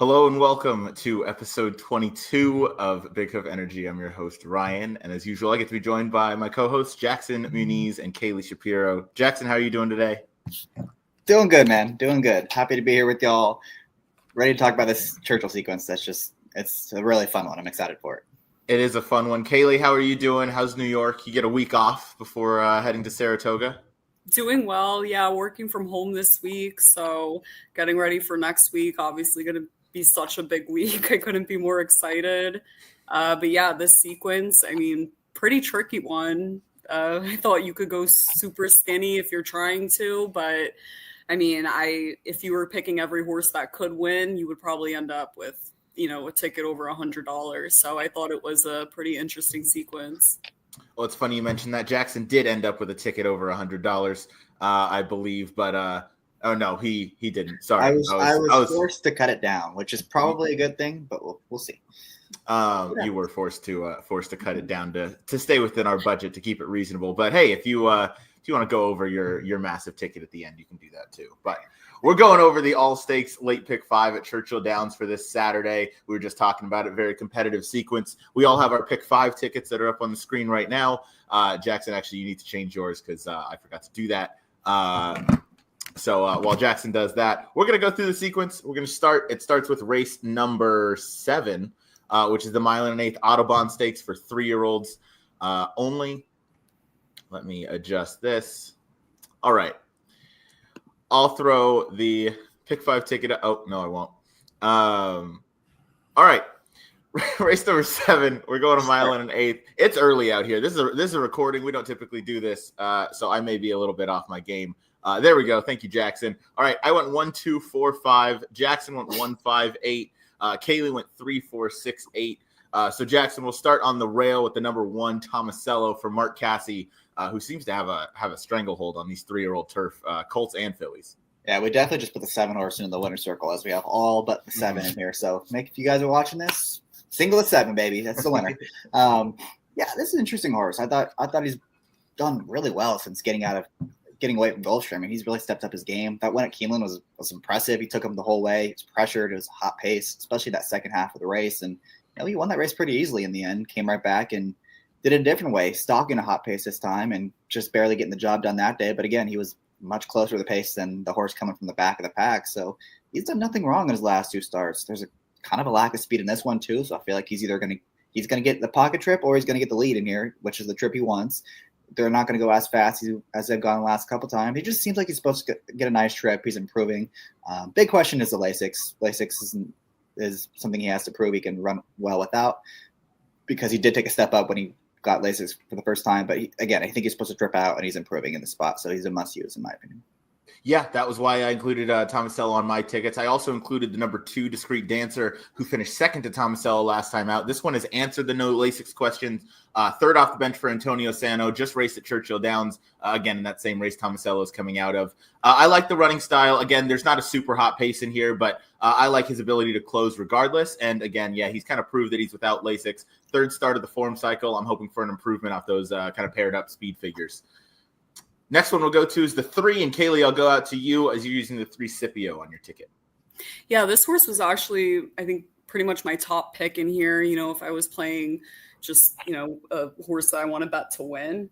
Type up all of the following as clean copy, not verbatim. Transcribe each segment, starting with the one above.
Hello and welcome to episode 22 of Big Hoof Energy. I'm your host, Ryan, and as usual, I get to be joined by my co-hosts, Jackson Muniz and Kaylee Shapiro. Jackson, how are you doing today? Doing good, man. Doing good. Happy to be here with y'all. Ready to talk about this Churchill sequence. It's a really fun one. I'm excited for it. It is a fun one. Kaylee, how are you doing? How's New York? You get a week off before heading to Saratoga? Doing well. Yeah, working from home this week, so getting ready for next week. Obviously going to be such a big week. I couldn't be more excited. But yeah, this sequence, pretty tricky one. I thought you could go super skinny if you're trying to, but if you were picking every horse that could win, you would probably end up with, a ticket over $100. So I thought it was a pretty interesting sequence. Well, it's funny you mentioned that. Jackson did end up with a ticket over $100, I believe, but oh no, he didn't. Sorry, I was forced to cut it down, which is probably a good thing, but we'll see. You were forced to cut it down to stay within our budget to keep it reasonable. But hey, if you want to go over your massive ticket at the end, you can do that too. But we're going over the all stakes late pick 5 at Churchill Downs for this Saturday. We were just talking about it, very competitive sequence. We all have our pick 5 tickets that are up on the screen right now. Jackson, actually, you need to change yours because I forgot to do that. So while Jackson does that, we're going to go through the sequence. We're going to start. It starts with race number 7, which is the 1 1/8 Audubon Stakes for 3-year-olds only. Let me adjust this. All right. I'll throw the pick 5 ticket. Oh, no, I won't. All right. Race number 7. We're going a 1 1/8. It's early out here. This is a recording. We don't typically do this, so I may be a little bit off my game. There we go. Thank you, Jackson. All right. I went 1, 2, 4, 5. Jackson went 1, 5, 8. Kaylee went 3, 4, 6, 8. So Jackson will start on the rail with the number 1 Tomasello for Mark Cassie, who seems to have a stranglehold on these 3-year-old turf Colts and Phillies. Yeah, we definitely just put the 7 horse into the winner's circle as we have all but the 7 in here. So if you guys are watching this, single at 7, baby. That's the winner. Yeah, this is an interesting horse. I thought he's done really well since getting away from Gulfstream. He's really stepped up his game. That win at Keeneland was impressive. He took him the whole way. He was pressured. It was a hot pace, especially that second half of the race. And he won that race pretty easily in the end. Came right back and did it a different way, stalking a hot pace this time and just barely getting the job done that day. But again, he was much closer to the pace than the horse coming from the back of the pack. So he's done nothing wrong in his last 2 starts. There's a kind of a lack of speed in this one too. So I feel like he's either going to get the pocket trip or he's going to get the lead in here, which is the trip he wants. They're not going to go as fast as they've gone the last couple times. He just seems like he's supposed to get a nice trip. He's improving. Big question is the Lasix. Lasix is something he has to prove he can run well without, because he did take a step up when he got Lasix for the first time. But I think he's supposed to trip out, and he's improving in the spot. So he's a must-use, in my opinion. Yeah, that was why I included Tomasello on my tickets. I also included the number 2 Discreet Dancer, who finished second to Tomasello last time out. This one has answered the no Lasix questions. Third off the bench for Antonio Sano, just raced at Churchill Downs. Again, in that same race Tomasello is coming out of. I like the running style. Again, there's not a super hot pace in here, but I like his ability to close regardless. And again, yeah, he's kind of proved that he's without Lasix. Third start of the form cycle. I'm hoping for an improvement off those kind of paired up speed figures. Next one we'll go to is the 3, and Kaylee, I'll go out to you as you're using the 3 Scipio on your ticket. Yeah, this horse was actually, I think, pretty much my top pick in here. If I was playing just, a horse that I want to bet to win.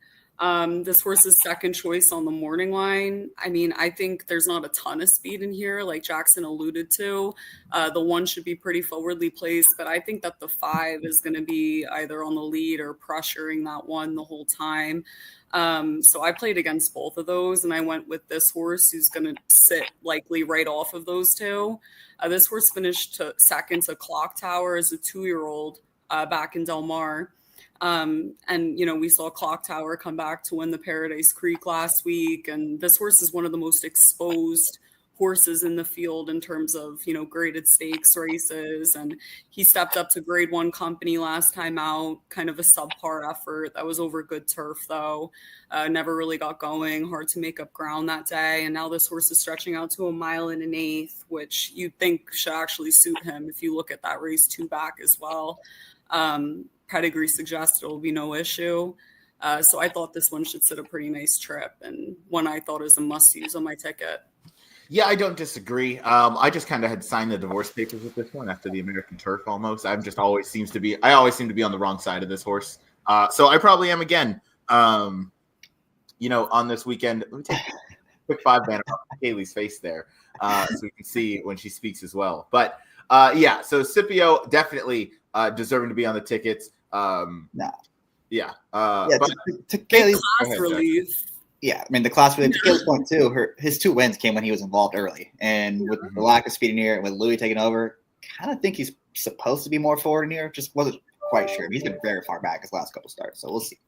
This horse is second choice on the morning line. I think there's not a ton of speed in here, like Jackson alluded to. The 1 should be pretty forwardly placed, but I think that the 5 is going to be either on the lead or pressuring that 1 the whole time. So I played against both of those, and I went with this horse who's going to sit likely right off of those 2. This horse finished second to Clock Tower as a 2-year-old back in Del Mar. And we saw Clock Tower come back to win the Paradise Creek last week. And this horse is one of the most exposed horses in the field in terms of, graded stakes races. And he stepped up to grade 1 company last time out, kind of a subpar effort. That was over good turf though. Never really got going, hard to make up ground that day. And now this horse is stretching out to a 1 1/8, which you'd think should actually suit him if you look at that race 2 back as well. Pedigree suggests it will be no issue. So I thought this one should sit a pretty nice trip, and one I thought is a must use on my ticket. Yeah, I don't disagree. I just kind of had signed the divorce papers with this one after the American Turf almost. I always seem to be on the wrong side of this horse. So I probably am again. On this weekend. Let me take a quick 5-banner off Kaylee's face there so we can see when she speaks as well. But so Scipio definitely deserving to be on the tickets. Yeah. But to Kaylee's class relief. Yeah, I mean the class relief. To Kaylee's point too, his 2 wins came when he was involved early, and with the lack of speed in here and with Louis taking over, kind of think he's supposed to be more forward in here. Just wasn't quite sure. He's been very far back his last couple starts, so we'll see.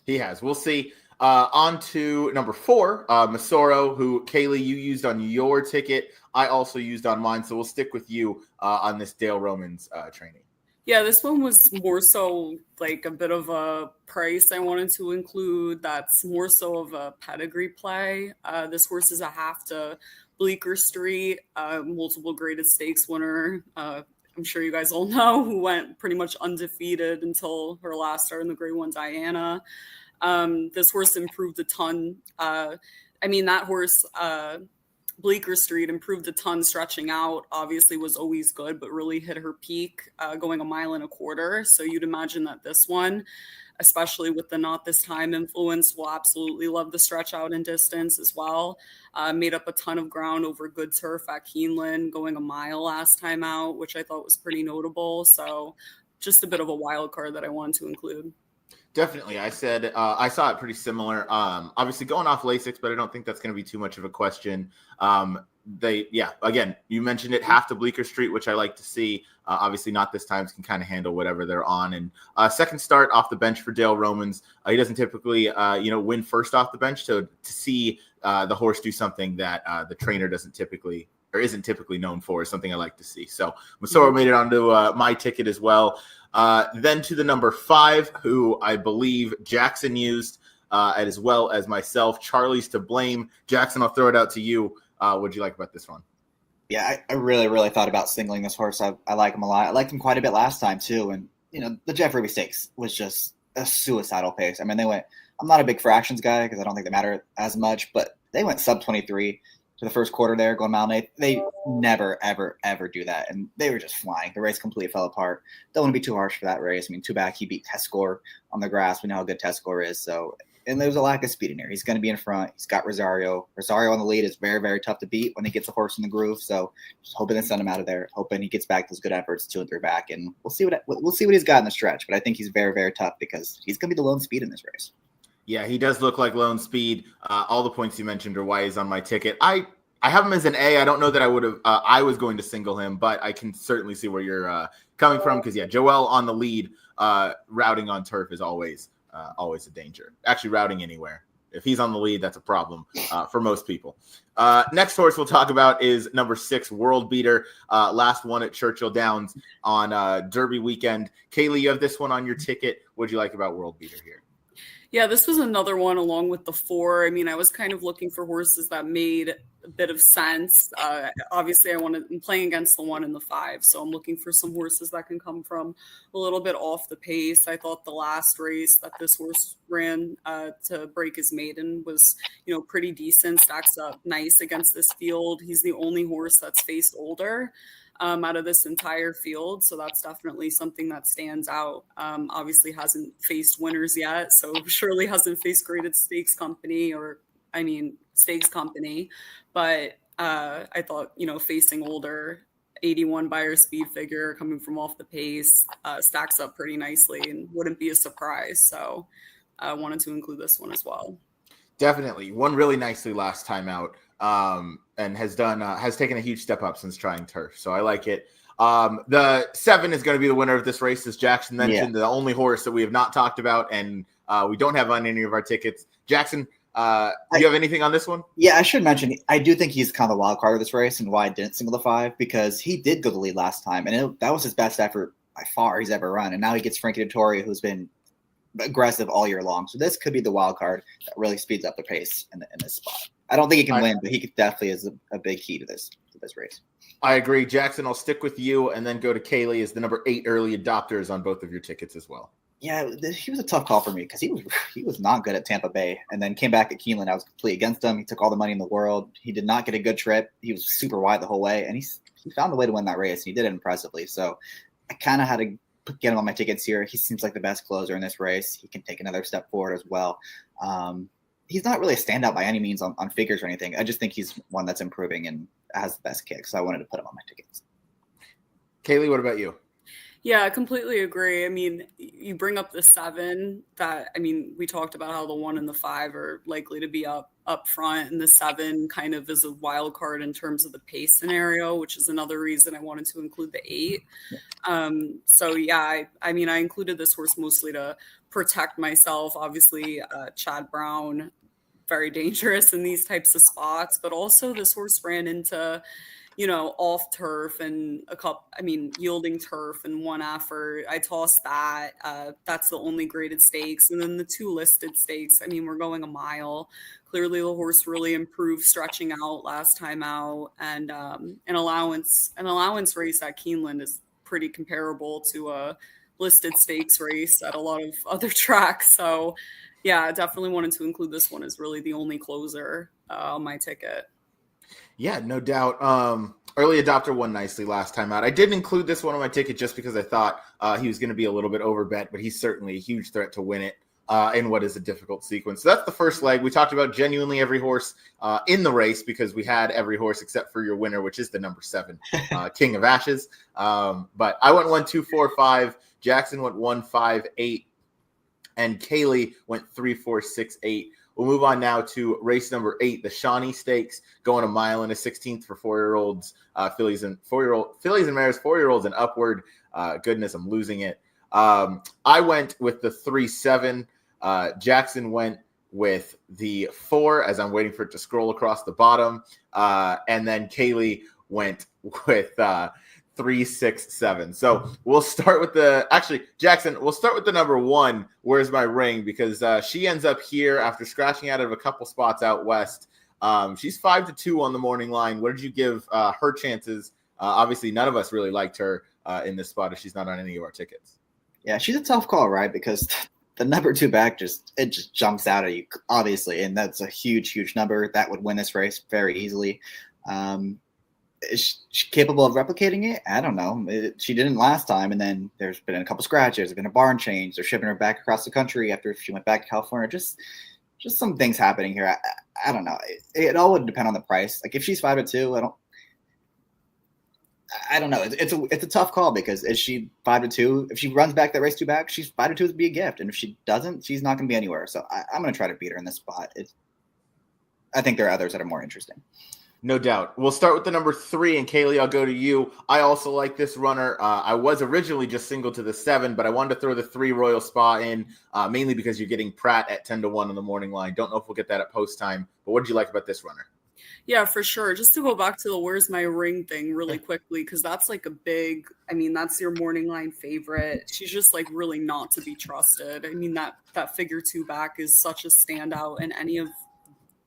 He has. We'll see. On to number 4, Masoro, who Kaylee you used on your ticket. I also used on mine, so we'll stick with you on this Dale Romans training. Yeah, this one was more so like a bit of a price I wanted to include. That's more so of a pedigree play. This horse is a half to Bleecker Street, multiple graded stakes winner. I'm sure you guys all know, who went pretty much undefeated until her last start in the Grade 1 Diana. This horse improved a ton. That horse, Bleecker Street, improved a ton stretching out. Obviously was always good, but really hit her peak going 1.25 miles. So you'd imagine that this one, especially with the Not This Time influence, will absolutely love the stretch out and distance as well. Made up a ton of ground over good turf at Keeneland, going 1 mile last time out, which I thought was pretty notable. So just a bit of a wild card that I wanted to include. Definitely. I said I saw it pretty similar. Obviously going off Lasix, but I don't think that's going to be too much of a question. Again, you mentioned it, half to Bleecker Street, which I like to see. Obviously Not This Time can kind of handle whatever they're on. And second start off the bench for Dale Romans. He doesn't typically, win first off the bench. So to see the horse do something that the trainer isn't typically known for is something I like to see. So Masoro made it onto my ticket as well. Then to the number 5, who I believe Jackson used, as well as myself. Charlie's to blame. Jackson, I'll throw it out to you. What'd you like about this one? Yeah, I really, really thought about singling this horse. I like him a lot. I liked him quite a bit last time too. And the Jeff Ruby Stakes was just a suicidal pace. I mean, they went. I'm not a big fractions guy because I don't think they matter as much, but they went sub 23 to the first quarter there, going mile and 8. They never, ever, ever do that. And they were just flying. The race completely fell apart. Don't want to be too harsh for that race. I mean, too bad he beat Test Score on the grass. We know how good Test Score is. So, and there's a lack of speed in here. He's going to be in front. He's got Rosario. Rosario on the lead is very, very tough to beat when he gets a horse in the groove. So just hoping to send him out of there. Hoping he gets back those good efforts 2 and 3 back. And we'll see what he's got in the stretch. But I think he's very, very tough because he's going to be the lone speed in this race. Yeah, he does look like lone speed. All the points you mentioned are why he's on my ticket. I have him as an A. I don't know that I would have. I was going to single him, but I can certainly see where you're coming from because Joel on the lead, routing on turf is always a danger. Actually, routing anywhere. If he's on the lead, that's a problem for most people. Next horse we'll talk about is number 6, World Beater. Last one at Churchill Downs on Derby weekend. Kaylee, you have this one on your ticket. What do you like about World Beater here? Yeah, this was another one along with the 4. I mean, I was kind of looking for horses that made a bit of sense. Obviously, I'm playing against the 1 and the 5, so I'm looking for some horses that can come from a little bit off the pace. I thought the last race that this horse ran to break his maiden was, pretty decent, stacks up nice against this field. He's the only horse that's faced older out of this entire field. So that's definitely something that stands out. Obviously hasn't faced winners yet. So surely hasn't faced graded stakes company stakes company. But I thought, facing older, 81 buyer speed figure coming from off the pace stacks up pretty nicely and wouldn't be a surprise. So I wanted to include this one as well. Definitely. Won really nicely last time out. And has taken a huge step up since trying turf. So I like it. The 7 is going to be the winner of this race, as Jackson mentioned, the only horse that we have not talked about and we don't have on any of our tickets. Jackson, do you have anything on this one? Yeah, I should mention, I do think he's kind of the wild card of this race and why I didn't single the 5, because he did go the lead last time. And that was his best effort by far he's ever run. And now he gets Frankie Dettori, who's been aggressive all year long. So this could be the wild card that really speeds up the pace in this spot. I don't think he can win, but he definitely is a big key to this race. I agree. Jackson, I'll stick with you and then go to Kaylee as the number 8 early adopters on both of your tickets as well. Yeah, he was a tough call for me because he was not good at Tampa Bay, and then came back at Keeneland. I was completely against him. He took all the money in the world. He did not get a good trip. He was super wide the whole way, and he found a way to win that race. And he did it impressively. So I kind of had to get him on my tickets here. He seems like the best closer in this race. He can take another step forward as well. He's not really a standout by any means on figures or anything. I just think he's one that's improving and has the best kick. So I wanted to put him on my tickets. Kaylee, what about you? Yeah, I completely agree. I mean, you bring up the 7 that, I mean, we talked about how the 1 and the 5 are likely to be up front, and the 7 kind of is a wild card in terms of the pace scenario, which is another reason I wanted to include the 8. So yeah, I mean, I included this horse mostly to protect myself. Obviously, Chad Brown, very dangerous in these types of spots, but also this horse ran into, off turf and yielding turf in one effort. I tossed that. That's the only graded stakes. And then the 2 listed stakes, I mean, we're going a mile. Clearly the horse really improved stretching out last time out. And an allowance race at Keeneland is pretty comparable to a listed stakes race at a lot of other tracks. So yeah, I definitely wanted to include this one as really the only closer on my ticket. Yeah, no doubt. Early adopter won nicely last time out. I didn't include this one on my ticket just because I thought he was going to be a little bit overbet, but he's certainly a huge threat to win it in what is a difficult sequence. So that's the first leg. We talked about genuinely every horse in the race because we had every horse except for your winner, which is the number 7, King of Ashes. But I went 1, 2, 4, 5. Jackson went 1, 5, 8. And Kaylee went 3, 4, 6, 8. We'll move on now to race number 8, the Shawnee Stakes, going a mile and a 16th for 4-year-olds, fillies and mares, 4-year-olds and upward. Goodness, I'm losing it. I went with the 3, 7. Jackson went with the 4 as I'm waiting for it to scroll across the bottom. And then Kaylee went with 3, 6, 7. So we'll start with Jackson, we'll start with the number 1. Where's my ring? Because she ends up here after scratching out of a couple spots out west. She's 5-2 on the morning line. What did you give her chances? Obviously, none of us really liked her in this spot if she's not on any of our tickets. Yeah, she's a tough call, right? Because the number 2 back just jumps out at you, obviously, and that's a huge, huge number that would win this race very easily. Is she capable of replicating it? I don't know. She didn't last time, and then there's been a couple scratches. There's been a barn change. They're shipping her back across the country after she went back to California. Just some things happening here. I don't know. It all would depend on the price. Like if she's 5-2, I don't know. It's a tough call because is she 5-2? If she runs back that race 2 back, she's 5-2 would be a gift, and if she doesn't, she's not going to be anywhere. So I'm going to try to beat her in this spot. I think there are others that are more interesting. No doubt. We'll start with the number 3, and Kaylee, I'll go to you. I also like this runner. I was originally just single to the 7, but I wanted to throw the 3 Royal Spa in, mainly because you're getting Pratt at 10-1 on the morning line. Don't know if we'll get that at post time, but what did you like about this runner? Yeah, for sure. Just to go back to the where's my ring thing really quickly, because that's like that's your morning line favorite. She's just like really not to be trusted. I mean, that figure 2 back is such a standout in any of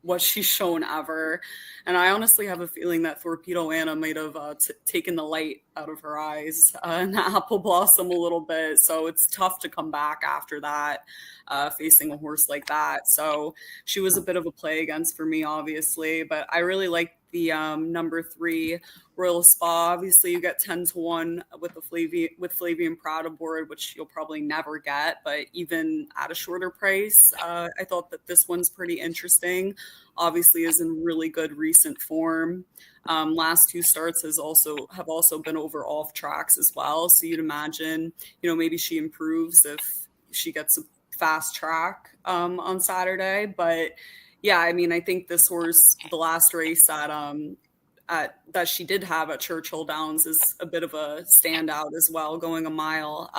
what she's shown ever. And I honestly have a feeling that Torpedo Anna might have taken the light out of her eyes and the apple blossom a little bit. So it's tough to come back after that, facing a horse like that. So she was a bit of a play against for me, obviously, but I really like the number 3 Royal Spa. Obviously you get 10-1 with Flavian Proud aboard, which you'll probably never get, but even at a shorter price, I thought that this one's pretty interesting. Obviously is in really good recent form. Last 2 starts have also been over off tracks as well. So you'd imagine, maybe she improves if she gets a fast track on Saturday, but yeah, I mean, I think this horse, the last race that she did have at Churchill Downs is a bit of a standout as well, going a mile.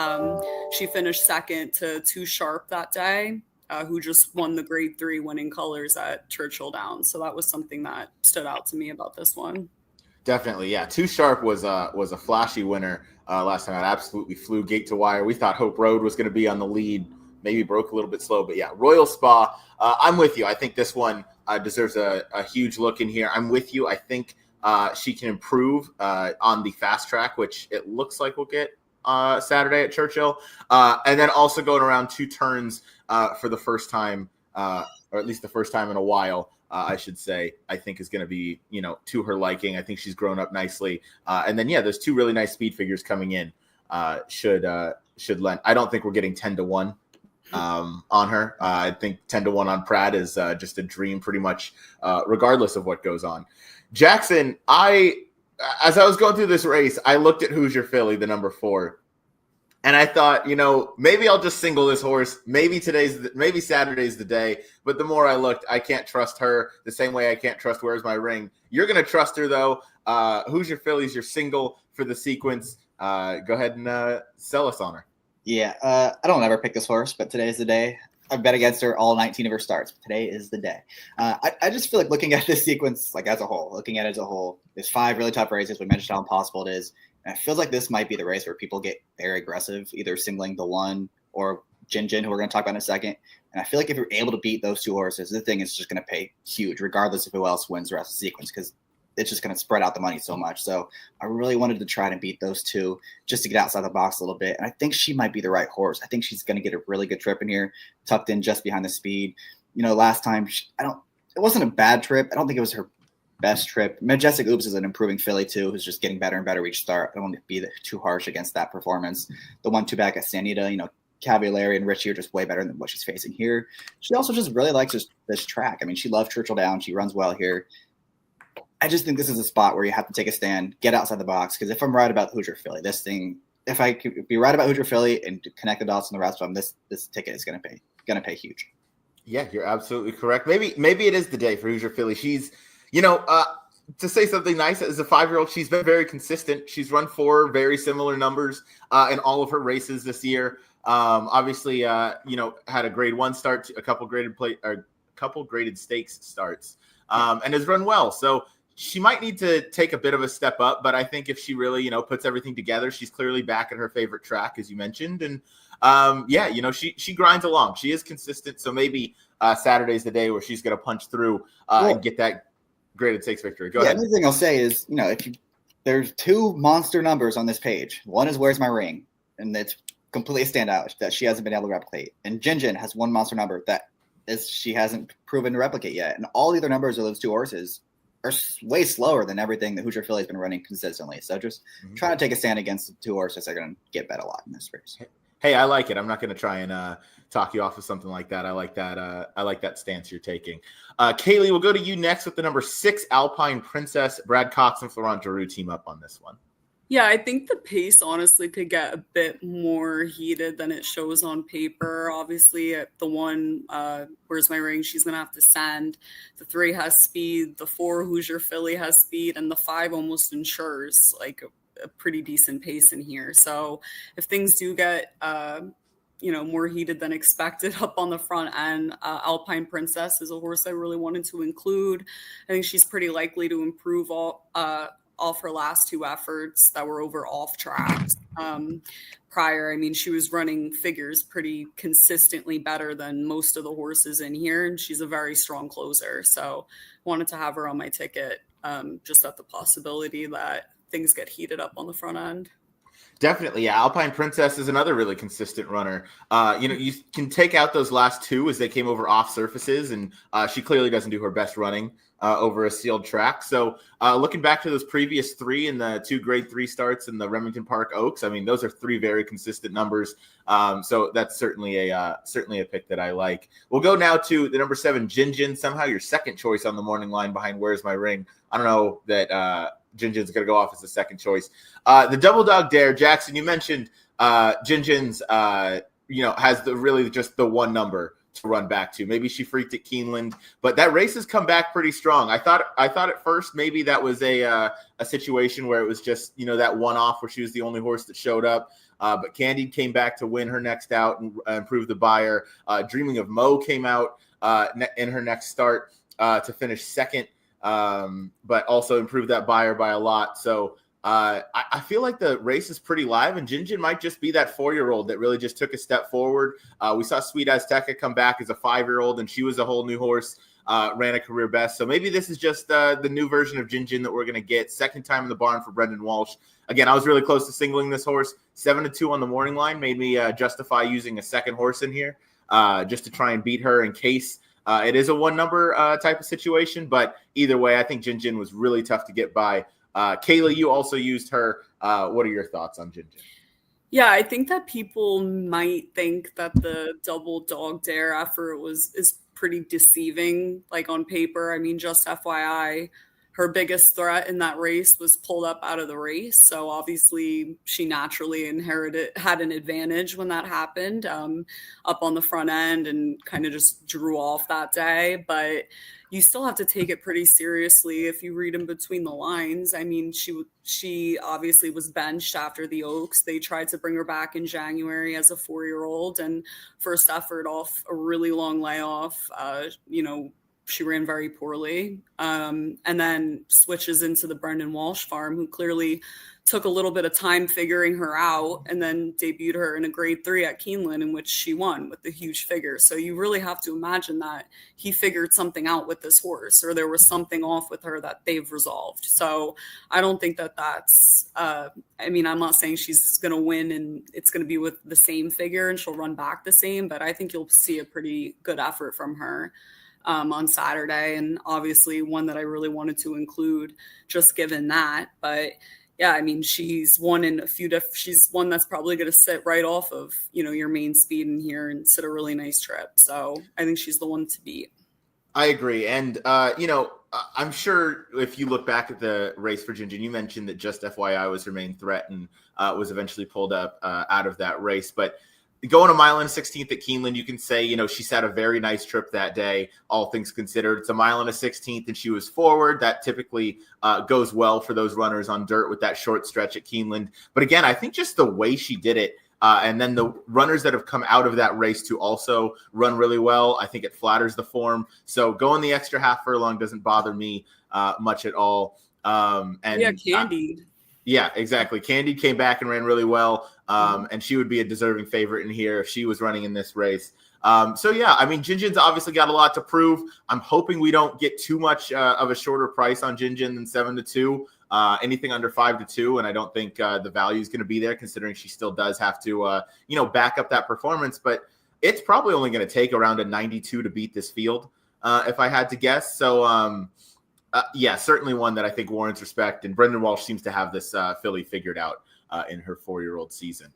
She finished second to Too Sharp that day, who just won the grade 3 winning colors at Churchill Downs. So that was something that stood out to me about this one. Definitely, yeah. Too Sharp was a flashy winner last time out. Absolutely flew gate to wire. We thought Hope Road was going to be on the lead. Maybe broke a little bit slow, but yeah, Royal Spa. I'm with you. I think this one deserves a huge look in here. I'm with you. I think she can improve on the fast track, which it looks like we'll get Saturday at Churchill, and then also going around 2 turns for the first time, or at least the first time in a while. I should say, I think is going to be, to her liking. I think she's grown up nicely. And then, those 2 really nice speed figures coming in should lend. I don't think we're getting 10-1 on her. I think 10-1 on Pratt is just a dream pretty much, regardless of what goes on. Jackson, as I was going through this race, I looked at Hoosier Philly, the number 4. And I thought, maybe I'll just single this horse. Maybe Saturday's the day. But the more I looked, I can't trust her the same way I can't trust Where's My Ring. You're going to trust her, though. Hoosier Philly's your single for the sequence. Go ahead and sell us on her. Yeah, I don't ever pick this horse, but today's the day. I bet against her all 19 of her starts. But today is the day. I just feel like looking at this sequence, like as a whole, there's 5 really tough races. We mentioned how impossible it is. And it feels like this might be the race where people get very aggressive, either singling the 1 or Jin, who we're going to talk about in a second. And I feel like if you're able to beat those 2 horses, the thing is just going to pay huge, regardless of who else wins the rest of the sequence, because it's just going to spread out the money so much. So I really wanted to try to beat those 2 just to get outside the box a little bit. And I think she might be the right horse. I think she's going to get a really good trip in here, tucked in just behind the speed. Last time, it wasn't a bad trip. I don't think it was her best trip. Majestic Oops is an improving filly too, who's just getting better and better each start. I don't want to be too harsh against that performance. The 1-2 back at Sanita, Cavalieri and Richie are just way better than what she's facing here. She also just really likes this track. I mean, she loves Churchill Downs. She runs well here. I just think this is a spot where you have to take a stand, get outside the box. Because if I'm right about Hoosier Philly, if I could be right about Hoosier Philly and connect the dots on the rest of them, this ticket is going to pay huge. Yeah, you're absolutely correct. Maybe it is the day for Hoosier Philly. She's, to say something nice, as a 5-year-old, she's been very consistent. She's run 4 very similar numbers in all of her races this year. Obviously, had a grade 1 start, a couple graded stakes starts, and has run well. So she might need to take a bit of a step up, but I think if she really, puts everything together, she's clearly back at her favorite track, as you mentioned. And she grinds along. She is consistent. So maybe Saturday's the day where she's going to punch through and get that graded stakes victory. Go ahead. The other thing I'll say is, there's 2 monster numbers on this page. One is Where's My Ring, and it's completely a standout that she hasn't been able to replicate. And Jin has 1 monster number that she hasn't proven to replicate yet. And all the other numbers of those 2 horses are way slower than everything that Hoosier Philly's been running consistently. So just trying to take a stand against the 2 horses that are going to get bet a lot in this race. Hey, I like it. I'm not going to try and talk you off of something like that. I like that. I like that stance you're taking. Kaylee, we'll go to you next with the number 6 Alpine Princess. Brad Cox and Florent Giroux team up on this one. Yeah, I think the pace honestly could get a bit more heated than it shows on paper. Obviously, at the 1, Where's My Ring, she's going to have to send. The 3 has speed. The 4, Hoosier Philly, has speed. And the 5 almost ensures like a pretty decent pace in here. So if things do get, more heated than expected up on the front end, Alpine Princess is a horse I really wanted to include. I think she's pretty likely to improve off her last 2 efforts that were over off tracks prior. I mean, she was running figures pretty consistently better than most of the horses in here, and she's a very strong closer. So wanted to have her on my ticket, just at the possibility that things get heated up on the front end. Definitely, yeah. Alpine Princess is another really consistent runner. You can take out those last 2 as they came over off surfaces, and she clearly doesn't do her best running over a sealed track. So looking back to those previous 3 in the 2 grade 3 starts in the Remington Park Oaks, I mean, those are 3 very consistent numbers. So that's certainly a pick that I like. We'll go now to the number 7, Jin, somehow your second choice on the morning line behind Where's My Ring. I don't know that Jin's going to go off as the second choice. The Double Dog Dare, Jackson, you mentioned Jin's, has just the 1 number to run back to. Maybe she freaked at Keeneland, but that race has come back pretty strong. I thought at first maybe that was a situation where it was just, that one-off where she was the only horse that showed up. But Candied came back to win her next out and improve the buyer. Dreaming of Mo came out in her next start to finish second. But also improved that buyer by a lot. So I feel like the race is pretty live, and Jin might just be that 4-year-old that really just took a step forward. We saw Sweet Azteca come back as a 5-year-old, and she was a whole new horse. ran a career best. So maybe this is just the new version of Jin that we're going to get. Second time in the barn for Brendan Walsh. Again, I was really close to singling this horse. 7-2 on the morning line made me justify using a second horse in here just to try and beat her in case it is a one number type of situation. But either way, I think Jin was really tough to get by. Kayla, you also used her. What are your thoughts on Jin? Yeah, I think that people might think that the double dog dare effort is pretty deceiving, like on paper. I mean, just FYI, her biggest threat in that race was pulled up out of the race. So obviously she naturally had an advantage when that happened, up on the front end, and kind of just drew off that day. But you still have to take it pretty seriously if you read in between the lines. I mean, she obviously was benched after the Oaks. They tried to bring her back in January as a 4-year-old, and first effort off a really long layoff, she ran very poorly, and then switches into the Brendan Walsh farm, who clearly took a little bit of time figuring her out, and then debuted her in a grade 3 at Keeneland, in which she won with the huge figure. So you really have to imagine that he figured something out with this horse, or there was something off with her that they've resolved. So I don't think that's I'm not saying she's going to win and it's going to be with the same figure and she'll run back the same, but I think you'll see a pretty good effort from her on Saturday, and obviously one that I really wanted to include just given that. But yeah, I mean, she's one in a few she's one that's probably going to sit right off of, your main speed in here and sit a really nice trip. So I think she's the one to beat. I agree. And, I'm sure if you look back at the race for Jin, you mentioned that just FYI was her main threat and was eventually pulled up out of that race. But going a mile and 16th at Keeneland, you can say, she sat a very nice trip that day, all things considered. It's a mile and a 16th, and she was forward. That typically goes well for those runners on dirt with that short stretch at Keeneland. But again, I think just the way she did it, and then the runners that have come out of that race to also run really well, I think it flatters the form. So going the extra half furlong doesn't bother me much at all. Candied. Yeah, exactly. Candy came back and ran really well, and she would be a deserving favorite in here if she was running in this race. Jin's obviously got a lot to prove. I'm hoping we don't get too much of a shorter price on Jin than 7-2. Anything under 5-2, and I don't think the value is going to be there, considering she still does have to, back up that performance. But it's probably only going to take around a 92 to beat this field, if I had to guess. So. Certainly one that I think warrants respect. And Brendan Walsh seems to have this filly figured out in her 4-year-old season.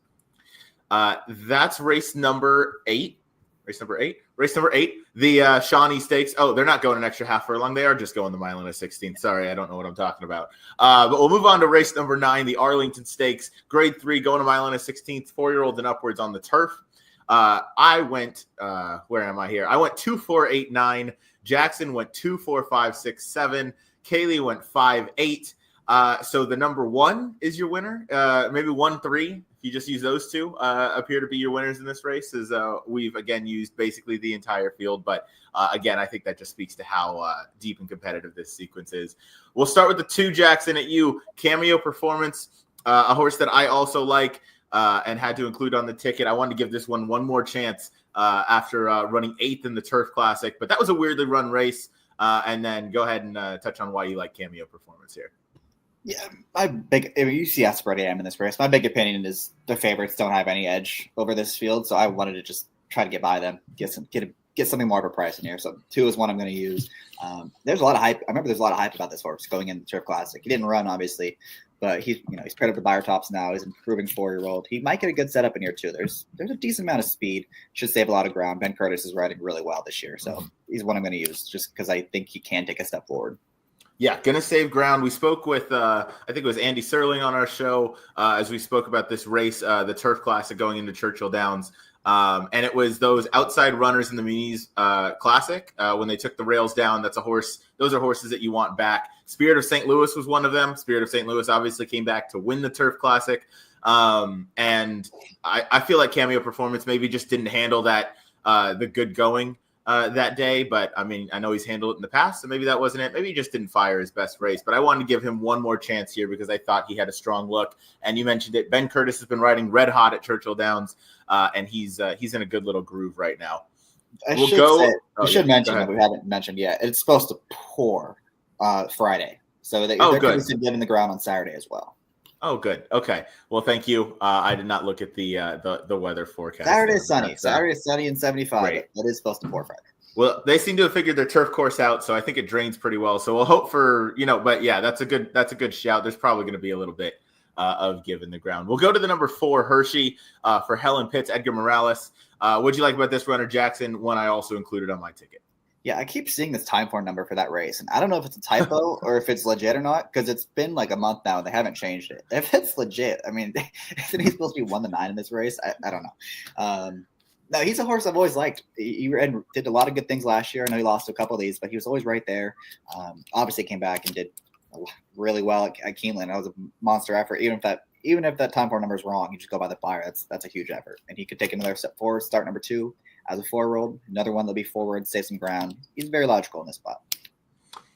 That's race number 8. Race number eight, the Shawnee Stakes. Oh, they're not going an extra half furlong. They are just going the mile and a 16th. Sorry, I don't know what I'm talking about. But we'll move on to race number 9, the Arlington Stakes, grade 3, going a mile and a 16th, 4-year-old and upwards on the turf. I went, where am I here? I went 2, 4, 8, 9. Jackson went 2, 4, 5, 6, 7. Kaylee went 5, 8. So the number 1 is your winner. Maybe 1, 3. If you just use those two, appear to be your winners in this race, as we've again used basically the entire field. But again, I think that just speaks to how deep and competitive this sequence is. We'll start with the 2, Jackson, at you. Cameo Performance, a horse that I also like and had to include on the ticket. I wanted to give this one more chance after running 8th in the Turf Classic, but that was a weirdly run race. And then go ahead and touch on why you like Cameo Performance here. Yeah, you see how spread I am in this race. My big opinion is the favorites don't have any edge over this field, so I wanted to just try to get by them, get something more of a price in here. So 2 is one I'm going to use. There's a lot of hype. I remember there's a lot of hype about this horse going in the Turf Classic. He didn't run, obviously, but he's paired up the Buyer Tops now. He's an improving 4-year-old. He might get a good setup in here too. There's a decent amount of speed. Should save a lot of ground. Ben Curtis is riding really well this year, so he's one I'm going to use just because I think he can take a step forward. Yeah, going to save ground. We spoke with, I think it was Andy Serling on our show as we spoke about this race, the Turf Classic going into Churchill Downs. And it was those outside runners in the Minis Classic when they took the rails down. Those are horses that you want back. Spirit of St. Louis was one of them. Spirit of St. Louis obviously came back to win the Turf Classic. And I feel like Cameo Performance maybe just didn't handle that, the good going that day, but I mean, I know he's handled it in the past, so maybe that wasn't it. Maybe he just didn't fire his best race, but I wanted to give him one more chance here because I thought he had a strong look. And you mentioned it. Ben Curtis has been riding red hot at Churchill Downs, and he's in a good little groove right now. We'll go. We should mention that we haven't mentioned yet. It's supposed to pour Friday, so they're going to be getting the ground on Saturday as well. Oh, good. Okay. Well, thank you. I did not look at the weather forecast. Saturday is sunny. Saturday is sunny and 75. Great. It is supposed to pour Friday. Well, they seem to have figured their turf course out, so I think it drains pretty well. So we'll hope for, but yeah, that's a good shout. There's probably going to be a little bit of give in the ground. We'll go to the number 4 Hershey for Helen Pitts, Edgar Morales. What'd you like about this runner, Jackson? One I also included on my ticket. Yeah, I keep seeing this time form number for that race, and I don't know if it's a typo or if it's legit or not, because it's been like a month now and they haven't changed it. If it's legit, I mean, isn't he supposed to be 1-9 in this race? I don't know. No, he's a horse I've always liked. He did a lot of good things last year. I know he lost a couple of these, but he was always right there. Obviously came back and did really well at Keeneland. That was a monster effort. Even if that time form number is wrong, you just go by the fire. That's a huge effort. And he could take another step forward, start number 2 as a 4-year-old. Another one that'll be forward, save some ground. He's very logical in this spot.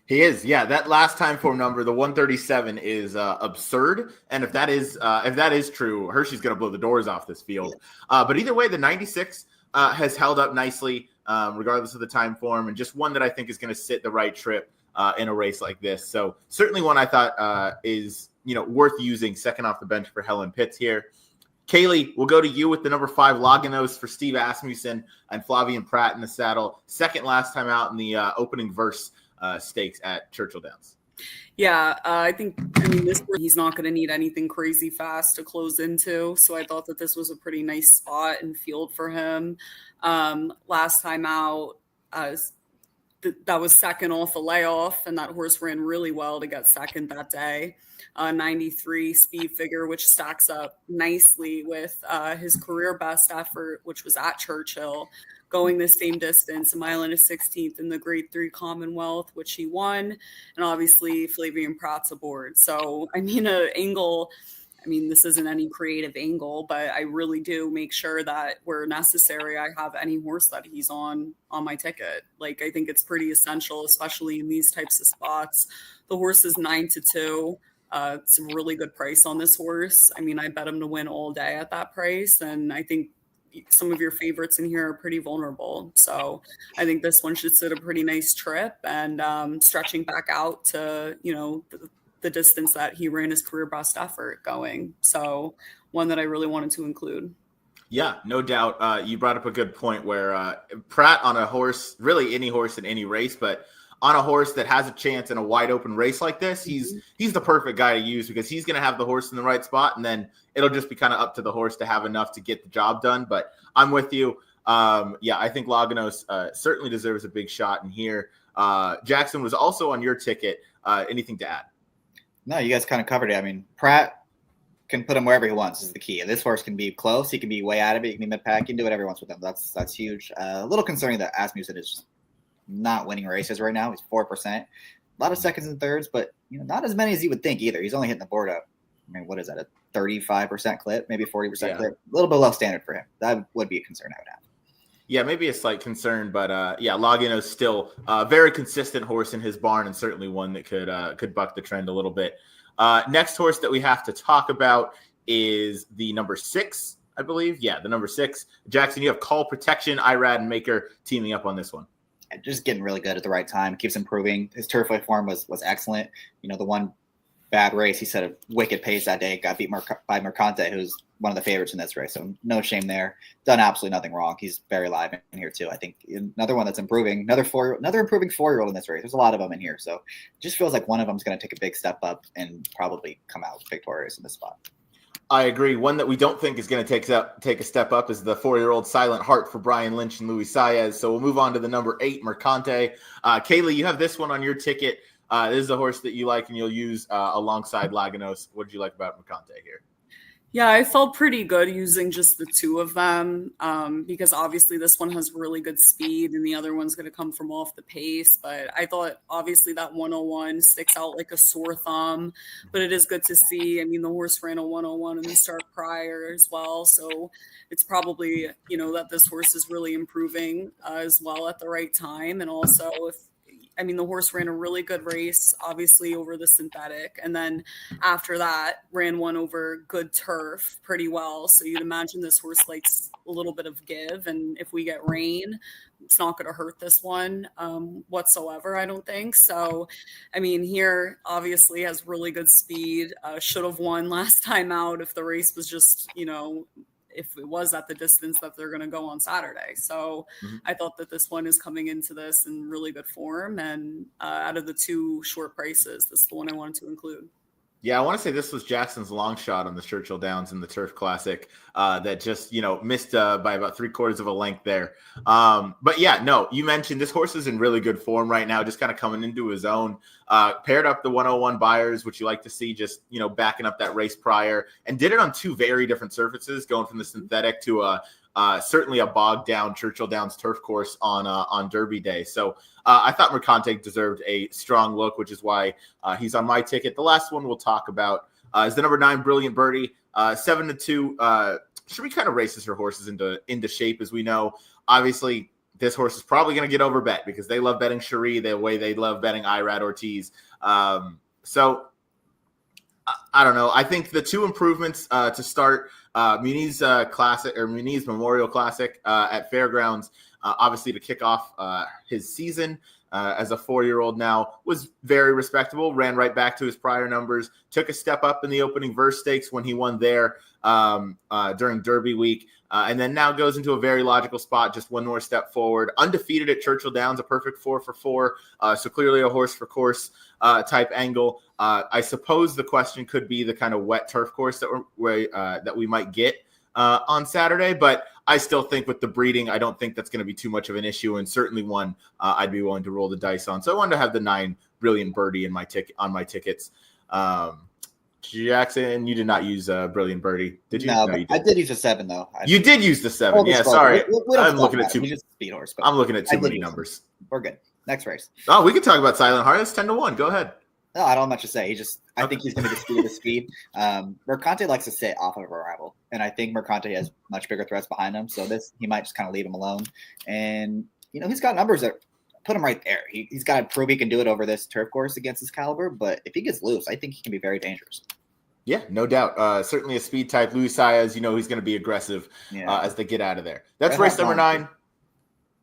He is, yeah. That last time form number, the 137, is absurd. And if that is true, Hershey's going to blow the doors off this field. Yeah. But either way, the 96 has held up nicely, regardless of the time form, and just one that I think is going to sit the right trip in a race like this. So certainly one I thought is worth using second off the bench for Helen Pitts here. Kaylee, we'll go to you with the number 5 Laganos for Steve Asmussen and Flavian Pratt in the saddle. Second last time out in the opening verse stakes at Churchill Downs. Yeah, I mean, this he's not going to need anything crazy fast to close into. So I thought that this was a pretty nice spot and field for him. Last time out, that was second off a layoff, and that horse ran really well to get second that day. 93 speed figure, which stacks up nicely with his career best effort, which was at Churchill, going the same distance, 1 mile and a 16th in the Grade 3 Commonwealth, which he won. And obviously Flavian Pratt's aboard. So, I mean, this isn't any creative angle, but I really do make sure that where necessary, I have any horse that he's on my ticket. Like, I think it's pretty essential, especially in these types of spots. The horse is 9-2. It's a really good price on this horse. I mean, I bet him to win all day at that price. And I think some of your favorites in here are pretty vulnerable. So I think this one should sit a pretty nice trip and stretching back out to, the distance that he ran his career best effort going. So one that I really wanted to include. Yeah, no doubt. You brought up a good point where Pratt on a horse, really any horse in any race, but on a horse that has a chance in a wide open race like this, he's the perfect guy to use because he's going to have the horse in the right spot, and then it'll just be kind of up to the horse to have enough to get the job done. But I'm with you. I think Laganos certainly deserves a big shot in here. Jackson was also on your ticket. Anything to add? No, you guys kind of covered it. I mean, Pratt can put him wherever he wants is the key. And this horse can be close. He can be way out of it. He can be mid-pack. He can do whatever he wants with him. That's huge. A little concerning that Asmussen is not winning races right now. He's 4%. A lot of seconds and thirds, but not as many as you would think either. He's only hitting the board up. I mean, what is that, a 35% clip, maybe 40% clip? A little bit low standard for him. That would be a concern I would have. Yeah, maybe a slight concern, but Lagano's still a very consistent horse in his barn and certainly one that could buck the trend a little bit. Next horse that we have to talk about is the number 6, I believe. Yeah, the number 6. Jackson, you have Call Protection, Irad, and Maker teaming up on this one. Just getting really good at the right time. Keeps improving. His turfway form was excellent. The one bad race, he set a wicked pace that day. Got beat by Mercante, who's one of the favorites in this race. So no shame there. Done absolutely nothing wrong. He's very live in here too. I think another one that's improving. Another improving 4-year-old in this race. There's a lot of them in here. So it just feels like one of them is going to take a big step up and probably come out victorious in this spot. I agree. One that we don't think is going to take a step up is the 4-year-old Silent Heart for Brian Lynch and Luis Saez. So we'll move on to the number 8, Mercante. Kaylee, you have this one on your ticket. This is a horse that you like and you'll use alongside Laganos. What did you like about Mercante here? Yeah, I felt pretty good using just the two of them because obviously this one has really good speed and the other one's going to come from off the pace. But I thought obviously that 101 sticks out like a sore thumb, but it is good to see. I mean, the horse ran a 101 in the start prior as well. So it's probably, that this horse is really improving as well at the right time. And also the horse ran a really good race, obviously, over the synthetic. And then after that, ran one over good turf pretty well. So you'd imagine this horse likes a little bit of give. And if we get rain, it's not going to hurt this one whatsoever, I don't think. So, I mean, here obviously has really good speed. Should have won last time out if the race was just, if it was at the distance that they're going to go on Saturday. So I thought that this one is coming into this in really good form. And out of the two short prices, this is the one I wanted to include. Yeah, I want to say this was Jackson's long shot on the Churchill Downs in the Turf Classic that just, missed by about 3/4 of a length there. But yeah, no, you mentioned this horse is in really good form right now, just kind of coming into his own. Paired up the 101 Buyers, which you like to see, just, backing up that race prior, and did it on two very different surfaces, going from the synthetic to certainly a bogged down Churchill Downs turf course on Derby Day. So I thought Mercante deserved a strong look, which is why he's on my ticket. The last one we'll talk about is the number 9 Brilliant Birdie, 7-2. Should we kind of races her horses into shape? As we know, obviously this horse is probably going to get over bet because they love betting Cherie the way they love betting Irad Ortiz. So I don't know. I think the two improvements to start Muniz Classic or Muniz Memorial Classic at Fairgrounds, obviously to kick off his season as a 4-year-old now, was very respectable, ran right back to his prior numbers, took a step up in the opening Verse Stakes when he won there during Derby week, and then now goes into a very logical spot, just one more step forward. Undefeated at Churchill Downs, a perfect 4 for 4, so clearly a horse for course type angle. I suppose the question could be the kind of wet turf course that we might get on Saturday, but I still think with the breeding, I don't think that's going to be too much of an issue, and certainly one I'd be willing to roll the dice on. So I wanted to have the 9 Brilliant Birdie in my my tickets. Jackson, you did not use Brilliant Birdie, did you? No, you did. I did use the 7 though. You did use the 7. Yeah, sorry. I'm looking at He's just a speed horse. I'm looking at too many numbers. We're good. Next race. Oh, we can talk about Silent Heart. It's 10-1. Go ahead. No, I don't have much to say. I think he's going to be the speed. Mercante likes to sit off of a rival, and I think Mercante has much bigger threats behind him. So he might just kind of leave him alone. And he's got numbers that put him right there. He's got to prove he can do it over this turf course against his caliber. But if he gets loose, I think he can be very dangerous. Yeah, no doubt. Certainly a speed type. Luis Saez, he's going to be aggressive as they get out of there. That's race number 9.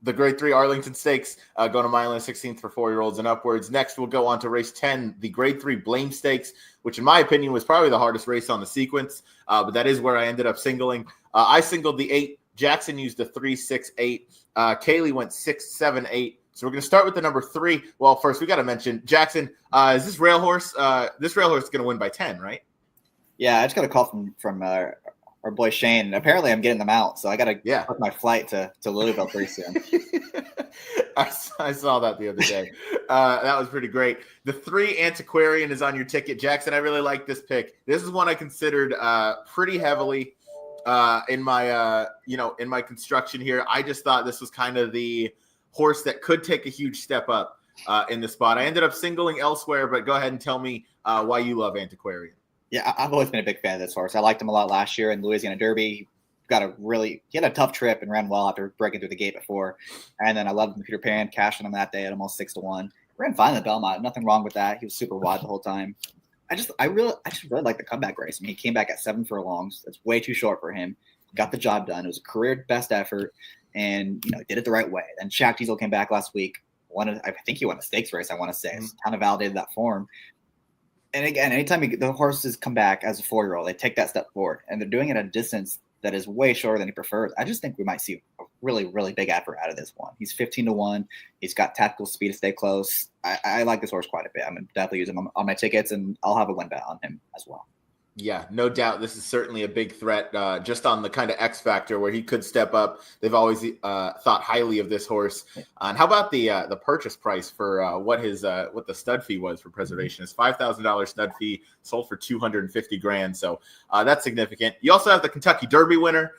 The Grade 3 Arlington Stakes going a mile and 16th for 4-year-olds and upwards. Next, we'll go on to race 10, the Grade 3 Blame Stakes, which in my opinion was probably the hardest race on the sequence, but that is where I ended up singling. I singled the 8. Jackson used the 3, 6, 8. Kaylee went 6, 7, 8. So we're going to start with the number 3. Well, first we got to mention Jackson. Is this rail horse? This rail horse is going to win by 10, right? Yeah, I just got a call from our boy Shane. Apparently, I'm getting them out, so I got to book my flight to Louisville pretty soon. I saw that the other day. That was pretty great. The 3 Antiquarian is on your ticket, Jackson. I really like this pick. This is one I considered pretty heavily in my construction here. I just thought this was kind of the horse that could take a huge step up in the spot. I ended up singling elsewhere, but go ahead and tell me why you love Antiquarian. Yeah, I've always been a big fan of this horse. I liked him a lot last year in Louisiana Derby. He had a tough trip and ran well after breaking through the gate before. And then I loved him, Peter Pan, cashing him that day at almost 6-1. Ran fine in the Belmont. Nothing wrong with that. He was super wide the whole time. I just really like the comeback race. I mean, he came back at 7 furlongs. That's way too short for him. Got the job done. It was a career best effort, and did it the right way. Then Shaq Diesel came back last week. I think he won a stakes race. I want to say it's kind of validated that form. And again, anytime the horses come back as a 4-year-old, they take that step forward, and they're doing it at a distance that is way shorter than he prefers. I just think we might see a really, really big effort out of this one. He's 15-1. He's got tactical speed to stay close. I like this horse quite a bit. I'm going to definitely use him on my tickets, and I'll have a win bet on him as well. Yeah, no doubt. This is certainly a big threat just on the kind of X factor where he could step up. They've always thought highly of this horse. And how about the purchase price for what the stud fee was for Preservation? Is $5,000 stud fee, sold for $250,000. So that's significant. You also have the Kentucky Derby winner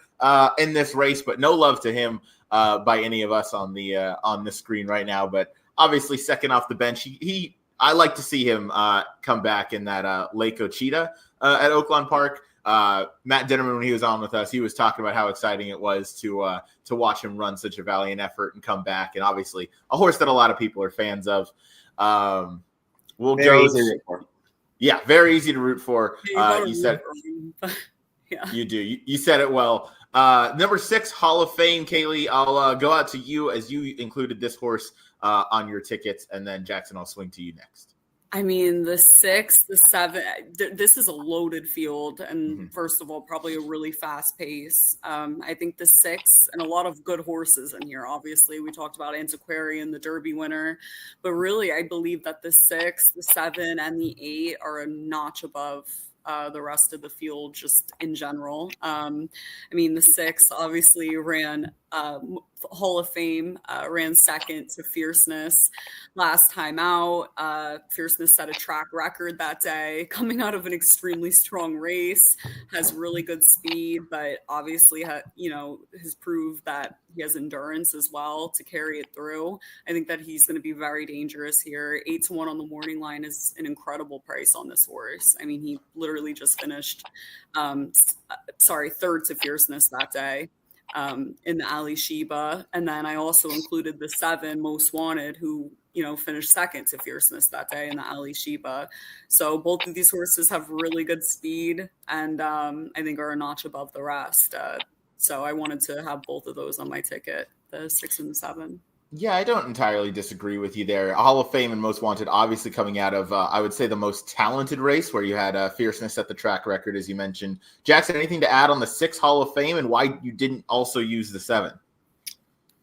in this race, but no love to him by any of us on the screen right now. But obviously, second off the bench, I like to see him come back in that Lake Ochita at Oaklawn Park. Matt Dinnerman, when he was on with us, he was talking about how exciting it was to watch him run such a valiant effort and come back. And obviously, a horse that a lot of people are fans of. Very easy to root for. Yeah, very easy to root for. You said Yeah. You do. You said it well. Number 6, Hall of Fame, Kaylee. I'll go out to you as you included this horse on your tickets, and then Jackson, I'll swing to you next. I mean, the 6, the 7, this is a loaded field. And first of all, probably a really fast pace. I think the 6 and a lot of good horses in here. Obviously, we talked about Antiquarian, the Derby winner. But really, I believe that the 6, the 7, and the 8 are a notch above the rest of the field just in general. I mean, the 6 obviously ran Hall of Fame, ran second to Fierceness last time out. Fierceness set a track record that day, coming out of an extremely strong race, has really good speed, but obviously, has proved that he has endurance as well to carry it through. I think that he's going to be very dangerous here. 8-1 on the morning line is an incredible price on this horse. I mean, he literally just finished, third to Fierceness that day. In the Ali Sheba. And then I also included the 7 Most Wanted, who, finished second to Fierceness that day in the Ali Sheba. So both of these horses have really good speed and I think are a notch above the rest. So I wanted to have both of those on my ticket, the 6 and the 7. Yeah, I don't entirely disagree with you there. Hall of Fame and Most Wanted, obviously coming out of, I would say, the most talented race where you had Fierceness set the track record, as you mentioned. Jackson, anything to add on the 6 Hall of Fame and why you didn't also use the 7?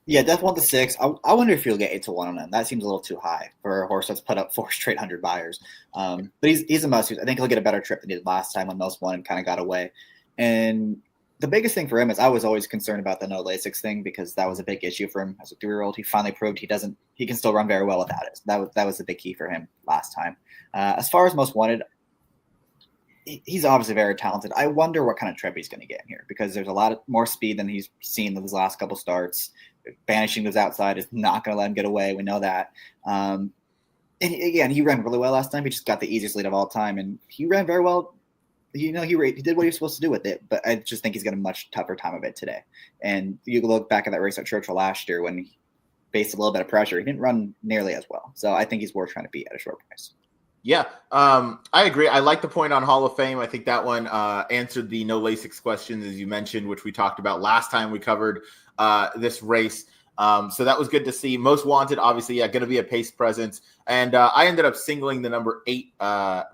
Yeah, definitely want the 6. I wonder if you'll get 8-1 on him. That seems a little too high for a horse that's put up 4 straight 100 buyers. But he's a must-use. I think he'll get a better trip than he did last time when Most Wanted kind of got away. And the biggest thing for him is I was always concerned about the no Lasix thing because that was a big issue for him as a 3-year-old. He finally proved he can still run very well without it. So that was the big key for him last time. As far as Most Wanted, he's obviously very talented. I wonder what kind of trip he's going to get in here because there's a lot more speed than he's seen in his last couple starts. Banishing goes outside is not going to let him get away. We know that. And again, he ran really well last time. He just got the easiest lead of all time, and he ran very well. He did what he was supposed to do with it, but I just think he's got a much tougher time of it today. And you look back at that race at Churchill last year when he faced a little bit of pressure. He didn't run nearly as well. So I think he's worth trying to beat at a short price. Yeah, I agree. I like the point on Hall of Fame. I think that one answered the no Lasix questions, as you mentioned, which we talked about last time we covered this race. So that was good to see. Most Wanted, obviously, going to be a pace presence. And I ended up singling the number 8,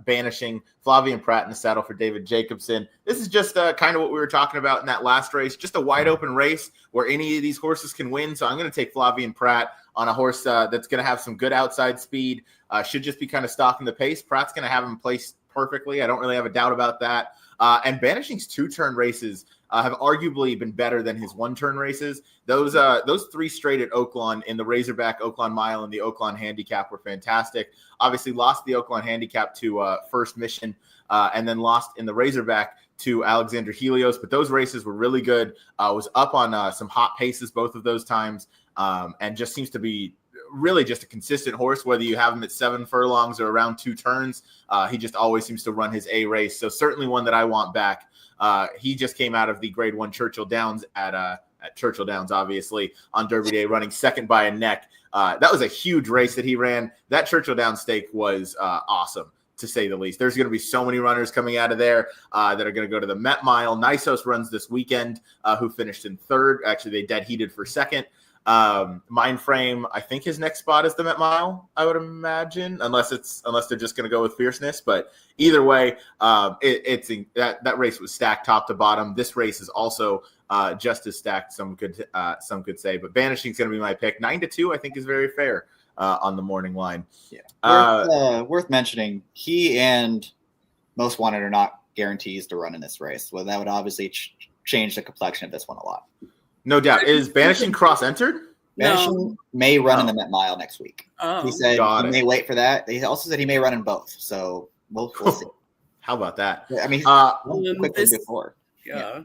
Banishing, Flavien Prat in the saddle for David Jacobson. This is just kind of what we were talking about in that last race, just a wide open race where any of these horses can win. So I'm going to take Flavien Prat on a horse that's going to have some good outside speed, should just be kind of stalking the pace. Pratt's going to have him placed perfectly. I don't really have a doubt about that. And Banishing's 2-turn races have arguably been better than his 1-turn races. Those 3 straight at Oaklawn in the Razorback Oaklawn Mile and the Oaklawn Handicap were fantastic. Obviously lost the Oaklawn Handicap to First Mission and then lost in the Razorback to Alexander Helios. But those races were really good. Was up on some hot paces both of those times and just seems to be really just a consistent horse, whether you have him at 7 furlongs or around 2 turns. He just always seems to run his A race. So certainly one that I want back. He just came out of the Grade 1 Churchill Downs at Churchill Downs, obviously, on Derby Day, running second by a neck. That was a huge race that he ran. That Churchill Downs stake was awesome, to say the least. There's going to be so many runners coming out of there that are going to go to the Met Mile. Nisos runs this weekend, who finished in 3rd. Actually, they dead heated for 2nd. Mindframe, I think his next spot is the Met Mile, I would imagine, unless they're just going to go with Fierceness. But either way, that race was stacked top to bottom. This race is also just as stacked. Some could say, but Banishing is going to be my pick. 9-2, I think, is very fair on the morning line. Yeah, worth mentioning. He and Most Wanted are not guarantees to run in this race. Well, that would obviously change the complexion of this one a lot. No doubt. Is Banishing cross-entered? Banishing may run in the Met Mile next week. Oh. He said he may wait for that. He also said he may run in both. So we'll see. How about that? I mean, quickly before. Yeah.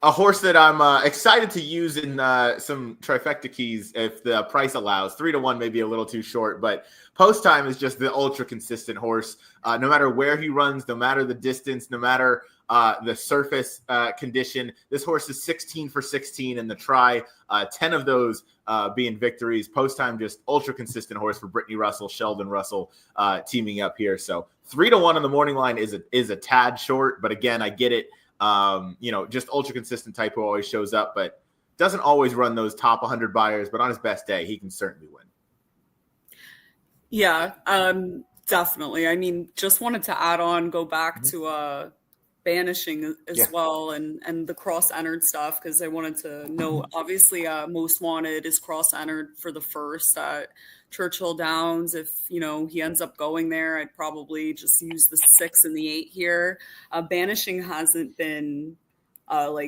A horse that I'm excited to use in some trifecta keys if the price allows. 3-1 may be a little too short, but Post Time is just the ultra consistent horse. No matter where he runs, no matter the distance, no matter the surface condition, this horse is 16 for 16 in the try. 10 of those being victories. Post Time, just ultra consistent horse for Brittany Russell, Sheldon Russell teaming up here. So 3-1 on the morning line is a tad short, but again, I get it. Just ultra consistent type who always shows up, but doesn't always run those top 100 buyers. But on his best day, he can certainly win. Yeah, definitely. I mean, just wanted to go back to banishing as well and the cross-entered stuff, because I wanted to know, obviously, most wanted is cross-entered for the first Churchill Downs. If he ends up going there, I'd probably just use the 6 and the 8 here. Banishing hasn't been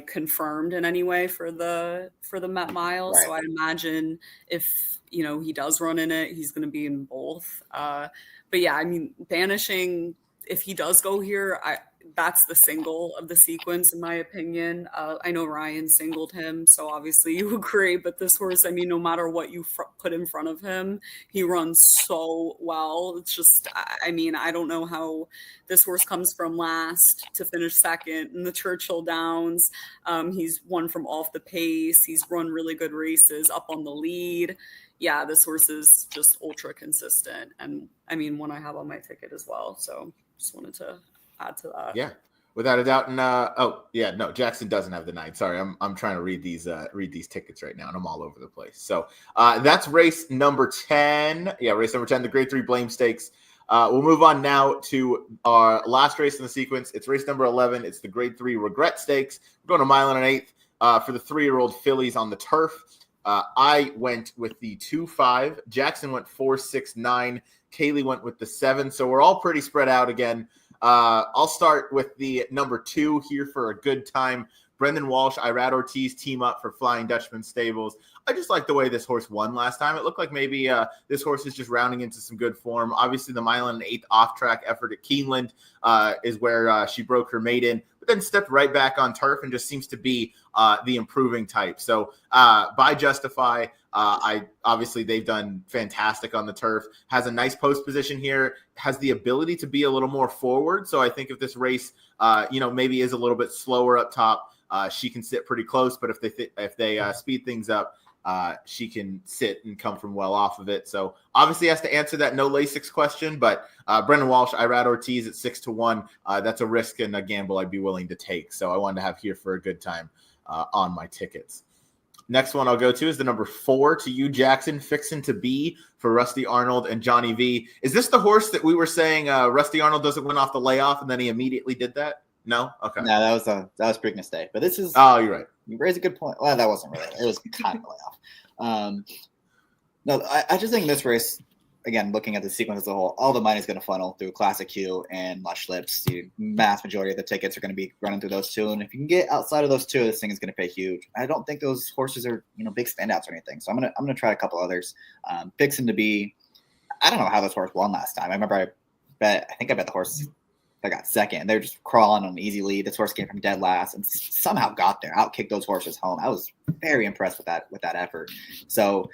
confirmed in any way for the Met Mile, right. So I imagine if he does run in it, he's going to be in both. But yeah, I mean, banishing, if he does go here, that's the single of the sequence, in my opinion. I know Ryan singled him, so obviously you agree. But this horse, I mean, no matter what you put in front of him, he runs so well. It's just, I mean, I don't know how this horse comes from last to finish second in the Churchill Downs. He's won from off the pace. He's run really good races up on the lead. Yeah, this horse is just ultra consistent. And I mean, one I have on my ticket as well. So just wanted to add to that. Yeah, without a doubt. And Jackson doesn't have the 9. Sorry, I'm trying to read these tickets right now, and I'm all over the place. So that's race number 10. Yeah, race number 10, the Grade 3 Blame Stakes. We'll move on now to our last race in the sequence. It's race number 11. It's the Grade 3 Regret Stakes. We're going a mile and an eighth for the 3-year-old fillies on the turf. I went with the 2-5. Jackson went 4-6-9. Kaylee went with the 7. So we're all pretty spread out again. I'll start with the number 2 here for a good time. Brendan Walsh, Irad Ortiz team up for Flying Dutchman Stables. I just like the way this horse won last time. It looked like maybe this horse is just rounding into some good form. Obviously, the mile and an eighth off-track effort at Keeneland is where she broke her maiden, but then stepped right back on turf and just seems to be the improving type. So by Justify, obviously they've done fantastic on the turf, has a nice post position here, has the ability to be a little more forward. So I think if this race, maybe is a little bit slower up top, she can sit pretty close. But if they speed things up, she can sit and come from well off of it. So obviously has to answer that no Lasix question, but Brendan Walsh, Irad Ortiz at 6-1. That's a risk and a gamble I'd be willing to take. So I wanted to have here for a good time on my tickets. Next one I'll go to is the number 4 to you, Jackson, Fixin' to Be for Rusty Arnold and Johnny V. Is this the horse that we were saying Rusty Arnold doesn't win off the layoff and then he immediately did that? No? Okay. No, that was Preakness Day. But this is... Oh, you're right. You raise a good point. Well, that wasn't really. It was kind of a layoff. I just think this race, again, looking at the sequence as a whole, all the money is going to funnel through Classic Q and Lush Lips. The mass majority of the tickets are going to be running through those two. And if you can get outside of those two, this thing is going to pay huge. I don't think those horses are, big standouts or anything. So I'm gonna try a couple others. Fixin' to Be. I don't know how this horse won last time. I remember I bet the horse that got second. They're just crawling on an easy lead. This horse came from dead last and somehow got there, outkicked those horses home. I was very impressed with that effort. So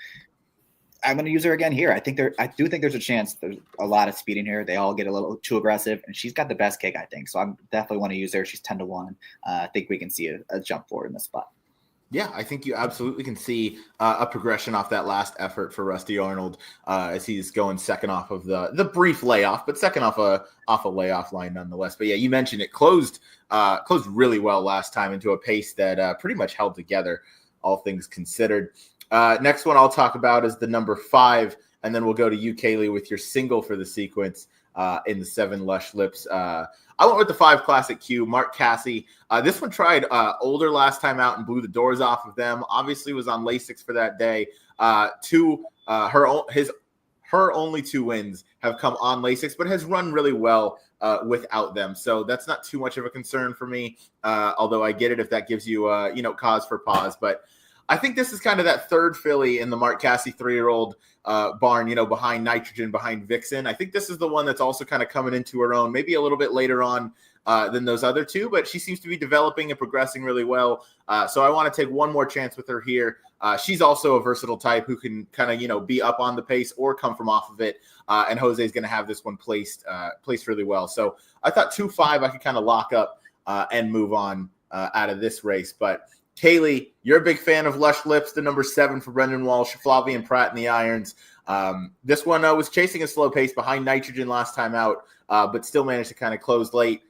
I'm going to use her again here. I do think there's a chance. There's a lot of speed in here. They all get a little too aggressive, and she's got the best kick, I think. So I definitely want to use her. She's 10-1. I think we can see a jump forward in this spot. Yeah, I think you absolutely can see a progression off that last effort for Rusty Arnold as he's going second off of the brief layoff, but second off a layoff line nonetheless. But yeah, you mentioned it closed really well last time into a pace that pretty much held together, all things considered. Next one I'll talk about is the number 5, and then we'll go to you, Kaylee, with your single for the sequence in the 7 Lush Lips. I went with the 5 Classic Q, Mark Cassie. This one tried older last time out and blew the doors off of them. Obviously was on Lasix for that day. Her only 2 wins have come on Lasix, but has run really well without them. So that's not too much of a concern for me, although I get it if that gives you, cause for pause. But I think this is kind of that third filly in the Mark Cassie 3-year-old barn, behind Nitrogen, behind Vixen. I think this is the one that's also kind of coming into her own, maybe a little bit later on than those other 2, but she seems to be developing and progressing really well. So I want to take one more chance with her here. She's also a versatile type who can kind of, be up on the pace or come from off of it. And Jose's going to have this one placed really well. So I thought 2-5 I could kind of lock up and move on out of this race. But Kaylee, you're a big fan of Lush Lips, the number 7 for Brendan Walsh, Flavian Pratt in the irons. This one was chasing a slow pace behind Nitrogen last time out, but still managed to kind of close late.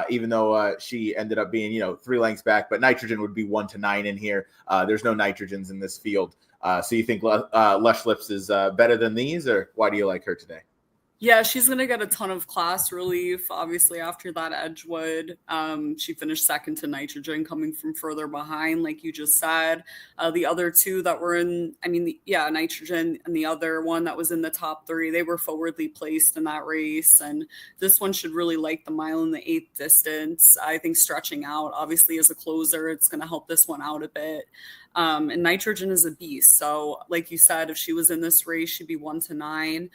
even though she ended up being, 3 lengths back. But Nitrogen would be 1-9 in here. There's no Nitrogens in this field. So you think Lush Lips is better than these, or why do you like her today? Yeah, she's going to get a ton of class relief. Obviously, after that Edgewood, she finished second to Nitrogen, coming from further behind, like you just said. The other two that were Nitrogen and the other one that was in the top 3, they were forwardly placed in that race. And this one should really like the mile in the 8th distance. I think stretching out, obviously, as a closer, it's going to help this one out a bit. And Nitrogen is a beast. So like you said, if she was in this race, she'd be 1-9.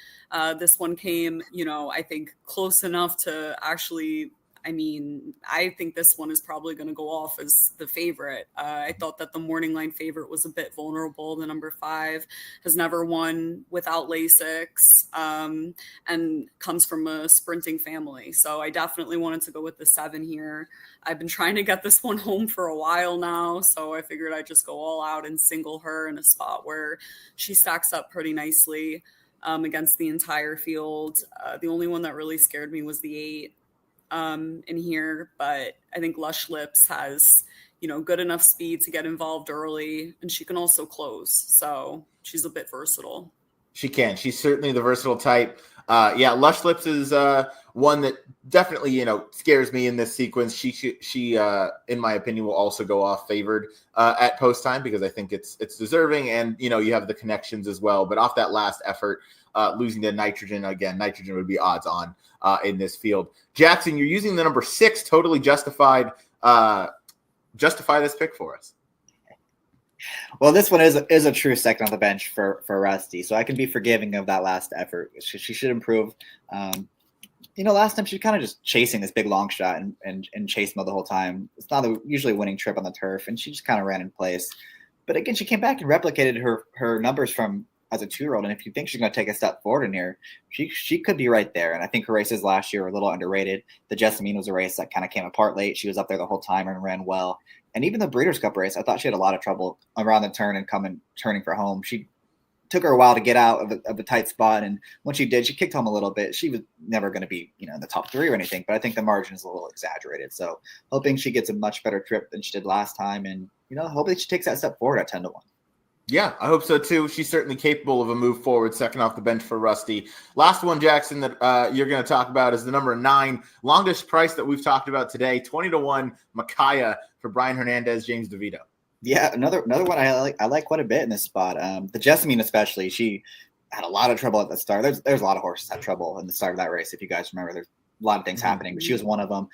This one came, I think close enough to actually, I think this one is probably going to go off as the favorite. I thought that the morning line favorite was a bit vulnerable. The number 5 has never won without Lasix, and comes from a sprinting family. So I definitely wanted to go with the 7 here. I've been trying to get this one home for a while now, so I figured I'd just go all out and single her in a spot where she stacks up pretty nicely against the entire field. The only one that really scared me was the 8 in here, but I think Lush Lips has, good enough speed to get involved early, and she can also close. So she's a bit versatile. She can. She's certainly the versatile type. Lush Lips is one that definitely, scares me in this sequence. She in my opinion, will also go off favored at post time because I think it's deserving, and you have the connections as well. But off that last effort, losing to Nitrogen again, Nitrogen would be odds on in this field. Jackson, you're using the number 6. Totally justified. Justify this pick for us. Well, this one is a true second on the bench for Rusty, so I can be forgiving of that last effort. She should improve. Last time she was kind of just chasing this big long shot and chase mode the whole time. It's not usually a winning trip on the turf, and she just kind of ran in place. But again, she came back and replicated her numbers from as a 2-year-old, and if you think she's going to take a step forward in here, she could be right there. And I think her races last year were a little underrated. The Jessamine was a race that kind of came apart late. She was up there the whole time and ran well. And even the Breeders' Cup race, I thought she had a lot of trouble around the turn and turning for home. She took her a while to get out of a tight spot, and when she did, she kicked home a little bit. She was never going to be, in the top 3 or anything, but I think the margin is a little exaggerated. So hoping she gets a much better trip than she did last time, and hoping she takes that step forward at 10-1. Yeah, I hope so too. She's certainly capable of a move forward, second off the bench for Rusty. Last one, Jackson, that you're going to talk about is the number 9, longest price that we've talked about today, 20-1, Micaiah for Brian Hernandez, James DeVito. Yeah, another one I like quite a bit in this spot. The Jessamine especially, she had a lot of trouble at the start. There's a lot of horses that had trouble in the start of that race. If you guys remember, there's a lot of things happening, but she was one of them.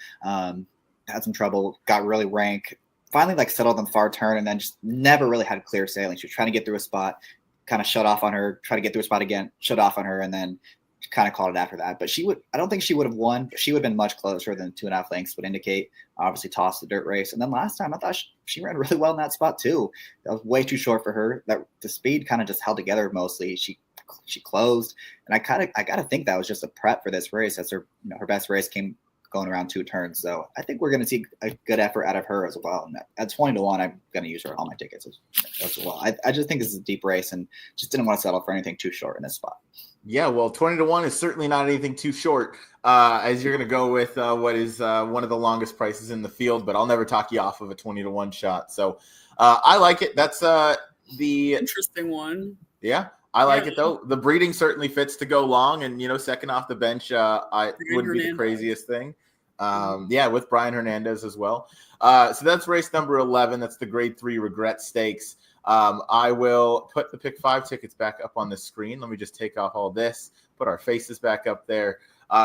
Had some trouble, got really rank. Finally, settled on the far turn, and then just never really had clear sailing. She was trying to get through a spot, kind of shut off on her, try to get through a spot again, shut off on her, and then kind of called it after that. But I don't think she would have won, but she would have been much closer than 2.5 lengths would indicate. Obviously tossed the dirt race. And then last time I thought she ran really well in that spot too. That was way too short for her. That the speed kind of just held together mostly. She closed. And I got to think that was just a prep for this race, as her best race came going around 2 turns. So I think we're going to see a good effort out of her as well. And at 20-1, I'm going to use her on all my tickets as well. I just think this is a deep race and just didn't want to settle for anything too short in this spot. Yeah, well, 20-1 is certainly not anything too short, as you're going to go with what is one of the longest prices in the field, but I'll never talk you off of a 20-1 shot. So I like it. That's the interesting one. Yeah, I like it though. The breeding certainly fits to go long, and second off the bench, I wouldn't be the craziest thing. With Brian Hernandez as well. So that's race number 11. That's the Grade 3 Regret Stakes. I will put the pick 5 tickets back up on the screen. Let me just take off all this, put our faces back up there.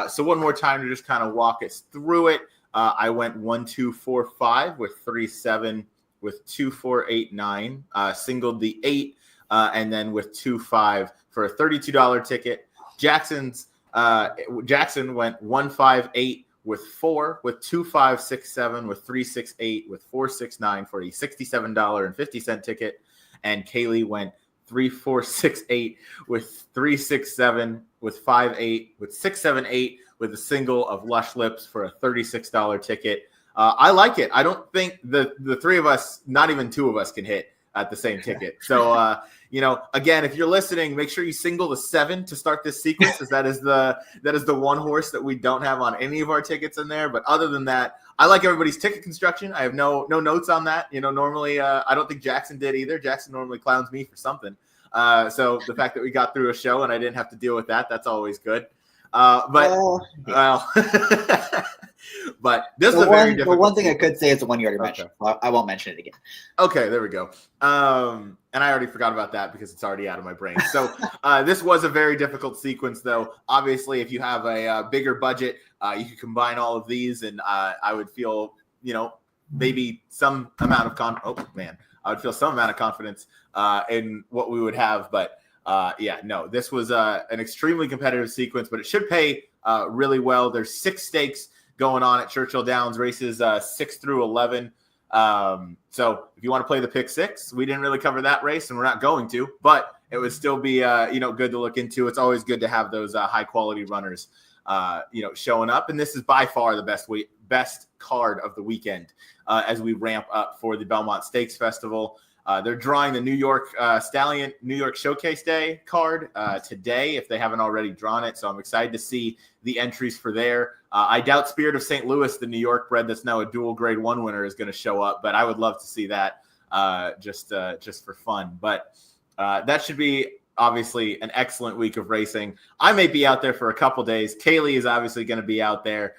So one more time to just kind of walk us through it. I went 1, 2, 4, 5 with 3, 7 with 2, 4, 8, 9. Singled the 8 and then with 2, 5 for a $32 ticket. Jackson went 1, 5, 8 with 4, with 2, 5, 6, 7, with 3, 6, 8, with 4, 6, 9 for a $67.50 ticket. And Kaylee went 3, 4, 6, 8 with 3, 6, 7, with 5, 8, with 6, 7, 8 with a single of Lush Lips for a $36 ticket. I like it. I don't think the 3 of us, not even 2 of us, can hit at the same ticket. So, again, if you're listening, make sure you single the 7 to start this sequence, because that is the one horse that we don't have on any of our tickets in there. But other than that, I like everybody's ticket construction. I have no notes on that. Normally I don't think Jackson did either. Jackson normally clowns me for something. So the fact that we got through a show and I didn't have to deal with that's always good. But this is a very difficult. The one thing I could say is the one you already mentioned. I won't mention it again. Okay, there we go. And I already forgot about that because it's already out of my brain. So this was a very difficult sequence, though. Obviously, if you have a bigger budget, you can combine all of these, and I would feel, maybe some amount of I would feel some amount of confidence in what we would have. But this was an extremely competitive sequence, but it should pay really well. There's 6 stakes going on at Churchill Downs, races 6 through 11. So if you want to play the pick 6, we didn't really cover that race, and we're not going to, but it would still be good to look into. It's always good to have those high quality runners showing up, and this is by far the best card of the weekend as we ramp up for the Belmont Stakes Festival. They're drawing the New York Stallion New York Showcase Day card today, if they haven't already drawn it. So I'm excited to see the entries for there. I doubt Spirit of St. Louis, the New York bred that's now a dual grade 1 winner, is going to show up, but I would love to see that just for fun. But that should be obviously an excellent week of racing. I may be out there for a couple days. Kaylee is obviously going to be out there.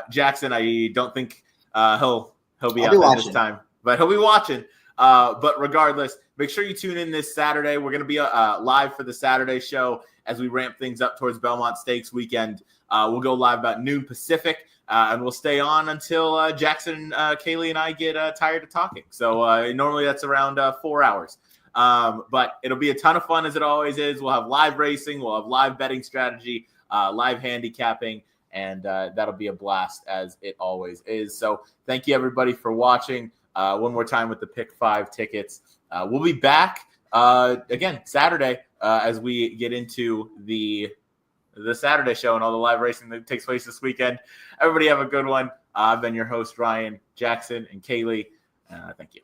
Jackson, I don't think he'll be out there this time, but he'll be watching. But regardless, make sure you tune in this Saturday. We're going to be live for the Saturday show as we ramp things up towards Belmont Stakes weekend. We'll go live about noon Pacific, and we'll stay on until Jackson, Kaylee, and I get tired of talking. So normally that's around 4 hours. But it'll be a ton of fun, as it always is. We'll have live racing. We'll have live betting strategy, live handicapping, and that'll be a blast, as it always is. So thank you, everybody, for watching. One more time with the Pick 5 tickets. We'll be back again Saturday as we get into the Saturday show and all the live racing that takes place this weekend. Everybody have a good one. I've been your host, Ryan, Jackson, and Kaylee. Thank you.